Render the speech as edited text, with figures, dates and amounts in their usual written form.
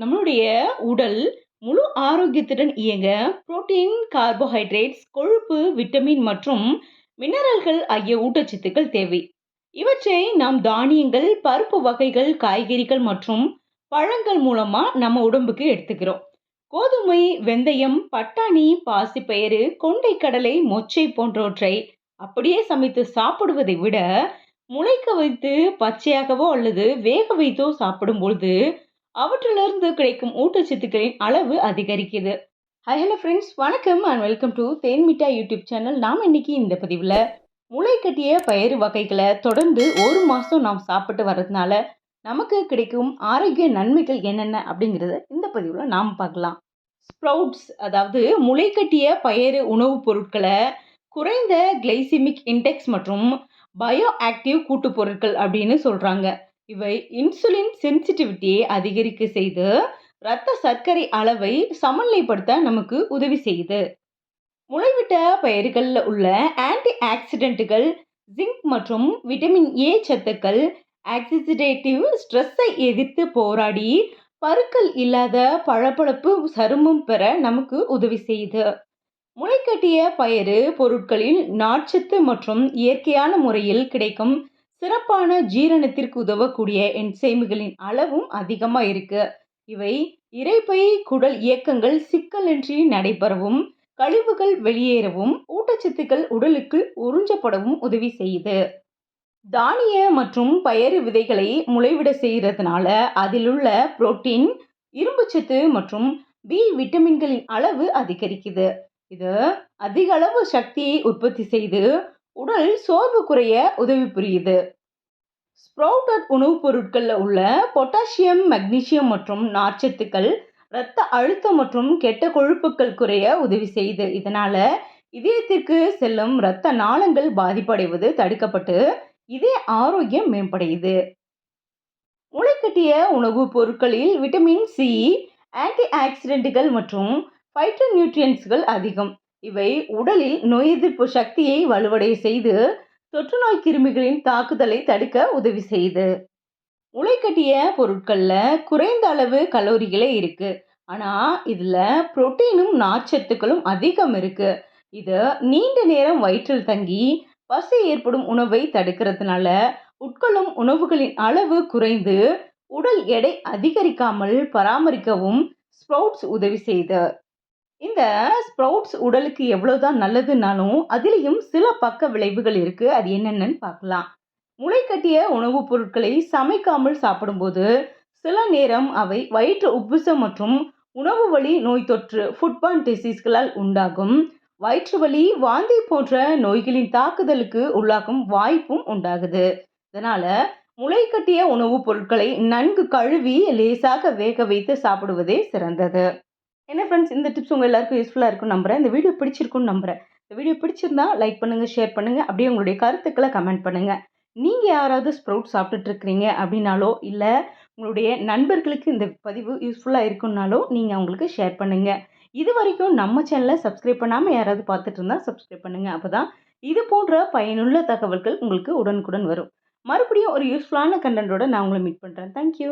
நம்மளுடைய உடல் முழு ஆரோக்கியத்துடன் இயங்க புரோட்டீன், கார்போஹைட்ரேட்ஸ், கொழுப்பு, விட்டமின் மற்றும் மினரல்கள் ஆகிய ஊட்டச்சத்துக்கள் தேவை. இவற்றை நாம் தானியங்கள், பருப்பு வகைகள், காய்கறிகள் மற்றும் பழங்கள் மூலமா நம்ம உடம்புக்கு எடுத்துக்கிறோம். கோதுமை, வெந்தயம், பட்டாணி, பாசிப்பயிறு, கொண்டைக்கடலை, மொச்சை போன்றவற்றை அப்படியே சமைத்து சாப்பிடுவதை விட முளைக்க வைத்து பச்சையாகவோ அல்லது வேக வைத்தோ சாப்பிடும் பொழுது அவற்றிலிருந்து கிடைக்கும் ஊட்டச்சத்துக்களின் அளவு அதிகரிக்குது. ஹாய் ஹலோ ஃப்ரெண்ட்ஸ், வணக்கம் and welcome to Thenmitta YouTube channel. நாம் இன்னைக்கு இந்த பதிவில் முளை கட்டிய பயிறு வகைகளை தொடர்ந்து ஒரு மாதம் நாம் சாப்பிட்டு வர்றதுனால நமக்கு கிடைக்கும் ஆரோக்கிய நன்மைகள் என்னென்ன அப்படிங்கிறத இந்த பதிவில் நாம் பார்க்கலாம். ஸ்ப்ரவுட்ஸ், அதாவது முளை கட்டிய பயிறு உணவுப் பொருட்களை குறைந்த கிளைசிமிக் இண்டெக்ஸ் மற்றும் பயோ ஆக்டிவ் கூட்டு பொருட்கள் அப்படின்னு சொல்றாங்க. இவை இன்சுலின் சென்சிட்டிவிட்டியை அதிகரிக்க செய்து இரத்த சர்க்கரை அளவை சமநிலைப்படுத்த நமக்கு உதவி செய்யுது. முளைவிட்ட பயிர்களில் உள்ள ஆன்டி ஆக்சிடென்ட்டுகள், ஜிங்க் மற்றும் விட்டமின் ஏ சத்துக்கள் ஆக்சிடேட்டிவ் ஸ்ட்ரெஸ்ஸை எதிர்த்து போராடி பருக்கள் இல்லாத பளபளப்பு சருமம் பெற நமக்கு உதவி செய்யுது. முளைக்கட்டிய பயறு பொருட்களில் நார்ச்சத்து மற்றும் இயற்கையான முறையில் கிடைக்கும் சிறப்பான ஜீரணத்திற்கு உதவக்கூடிய என்சைம்களின் அளவும் அதிகமாக இருக்கு. இவை இரைப்பை குடல் இயக்கங்கள் சிக்கலின்றி நடைபெறவும், கழிவுகள் வெளியேறவும், ஊட்டச்சத்துக்கள் உடலுக்கு உறிஞ்சப்படவும் உதவி செய்யுது. தானிய மற்றும் பயறு விதைகளை முளைவிட செய்யறதுனால அதிலுள்ள புரோட்டீன், இரும்புச்சத்து மற்றும் பி விட்டமின்களின் அளவு அதிகரிக்குது. இது அதிக அளவு சக்தியை உற்பத்தி செய்து உடல் சோர்வு குறைய உதவி புரியுது. ஸ்ப்ரவுட்டட் உணவுப் பொருட்களில் உள்ள பொட்டாசியம், மக்னீசியம் மற்றும் நார்ச்சத்துக்கள் இரத்த அழுத்தம் மற்றும் கெட்ட கொழுப்புகள் குறைய உதவி செய்யுது. இதனால இதயத்திற்கு செல்லும் இரத்த நாளங்கள் பாதிப்படைவது தடுக்கப்பட்டு இதய ஆரோக்கியம் மேம்படையுது. முளைக்கட்டிய உணவுப் பொருட்களில் விட்டமின் சி, ஆன்டி ஆக்சிடென்ட்டுகள் மற்றும் பைட்டோ நியூட்ரியன்ஸ்கள் அதிகம். இவை உடலில் நோய் எதிர்ப்பு சக்தியை வலுவடைய செய்து தொற்றுநோய் கிருமிகளின் தாக்குதலை தடுக்க உதவி செய்யுது. முளைக்கட்டிய பொருட்களில் குறைந்த அளவு கலோரிகளே இருக்கு. ஆனால் இதில் புரோட்டீனும் நார்ச்சத்துக்களும் அதிகம் இருக்கு. இது நீண்ட நேரம் வயிற்றில் தங்கி பசி ஏற்படும் உணவை தடுக்கிறதுனால உட்கொள்ளும் உணவுகளின் அளவு குறைந்து உடல் எடை அதிகரிக்காமல் பராமரிக்கவும் ஸ்ப்ரவுட்ஸ் உதவி செய்யுது. இந்த ஸ்ப்ரவுட்ஸ் உடலுக்கு எவ்வளவுதான் நல்லதுனாலும் அதிலையும் சில பக்க விளைவுகள் இருக்கு. அது என்னென்னு பார்க்கலாம். முளைக்கட்டிய உணவுப் பொருட்களை சமைக்காமல் சாப்பிடும்போது சில நேரம் அவை வயிற்று உப்புசம் மற்றும் உணவு வழி நோய் தொற்று ஃபுட்பார்ன் டிசீஸ்களால் உண்டாகும் வயிற்று வலி, வாந்தி போன்ற நோய்களின் தாக்குதலுக்கு உள்ளாகும் வாய்ப்பும் உண்டாகுது. இதனால முளைக்கட்டிய உணவுப் பொருட்களை நன்கு கழுவி லேசாக வேக வைத்து சாப்பிடுவதே சிறந்தது. என்ன ஃப்ரெண்ட்ஸ், இந்த டிப்ஸ் உங்கள் எல்லாருக்கும் யூஸ்ஃபுல்லாக இருக்கும்னு நம்புகிறேன். இந்த வீடியோ பிடிச்சிருக்குன்னு நம்புகிறேன். இந்த வீடியோ பிடிச்சிருந்தா லைக் பண்ணுங்கள், ஷேர் பண்ணுங்கள், அப்படியே உங்களுடைய கருத்துக்களை கமெண்ட் பண்ணுங்கள். நீங்கள் யாராவது ஸ்ப்ரவுட் சாப்பிட்டுட்டு இருக்கிறீங்க அப்படின்னாலோ, இல்லை உங்களுடைய நண்பர்களுக்கு இந்த பதிவு யூஸ்ஃபுல்லாக இருக்குன்னாலோ நீங்கள் அவங்களுக்கு ஷேர் பண்ணுங்கள். இது வரைக்கும் நம்ம சேனலை சப்ஸ்கிரைப் பண்ணாமல் யாராவது பார்த்துட்டு இருந்தால் சப்ஸ்கிரைப் பண்ணுங்கள். அப்போ தான் இது போன்ற பயனுள்ள தகவல்கள் உங்களுக்கு உடனுக்குடன் வரும். மறுபடியும் ஒரு யூஸ்ஃபுல்லான கண்டென்ட்டோட நான் உங்களை மீட் பண்ணுறேன். தேங்க்யூ.